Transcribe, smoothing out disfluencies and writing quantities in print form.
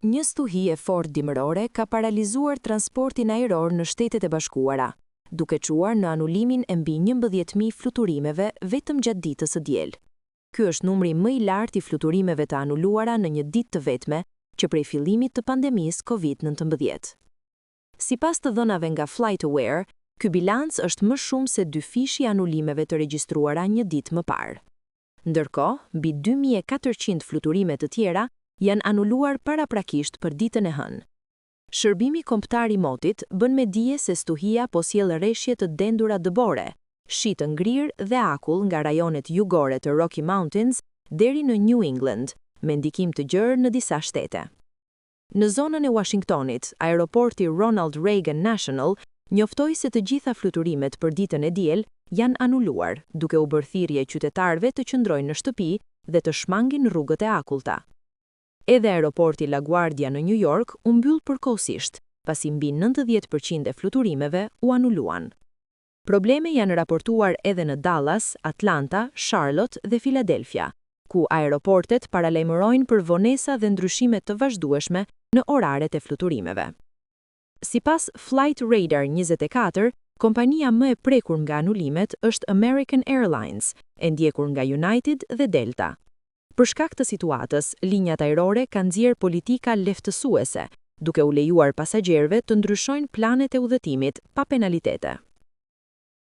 Një stuhi e fortë dimërore ka paralizuar transportin ajror në Shtetet e Bashkuara, duke çuar në anulimin e mbi 11.000 fluturimeve vetëm gjatë ditës së diel. Ky është numri më i lartë i fluturimeve të anuluara në një ditë të vetme që prej fillimit të pandemisë COVID-19. Sipas të dhënave nga FlightAware, ky bilanc është më shumë se 2 fishi anulimeve të regjistruara një ditë më parë. Ndërkohë, mbi 2400 fluturime të tjera janë anuluar paraprakisht për ditën e hënë. Shërbimi kombëtar i motit bën me dije se stuhia po sjell rreshje të dendura dëbore, shi të ngrirë dhe akull nga rajonet jugore të Rocky Mountains deri në New England, me ndikim të gjerë në disa shtete. Në zonën e Washingtonit, aeroporti Ronald Reagan National njoftoi se të gjitha fluturimet për ditën e diel janë anuluar, duke u bërë thirrje qytetarëve të qëndrojnë në shtëpi dhe të shmangin rrugët e akullta. Edhe aeroporti LaGuardia në New York u mbyll përkohësisht, pasi mbi 90% e fluturimeve u anuluan. Probleme janë raportuar edhe në Dallas, Atlanta, Charlotte dhe Philadelphia, ku aeroportet paralajmërojnë për vonesa dhe ndryshime të vazhdueshme në oraret e fluturimeve. Sipas Flight Radar 24, kompania më e prekur nga anulimet është American Airlines, e ndjekur nga United dhe Delta. Për shkak të situatës, linjat ajrore kanë nxjerrë politika lehtësuese, duke u lejuar pasagjerëve të ndryshojnë planet e udhëtimit pa penalitete.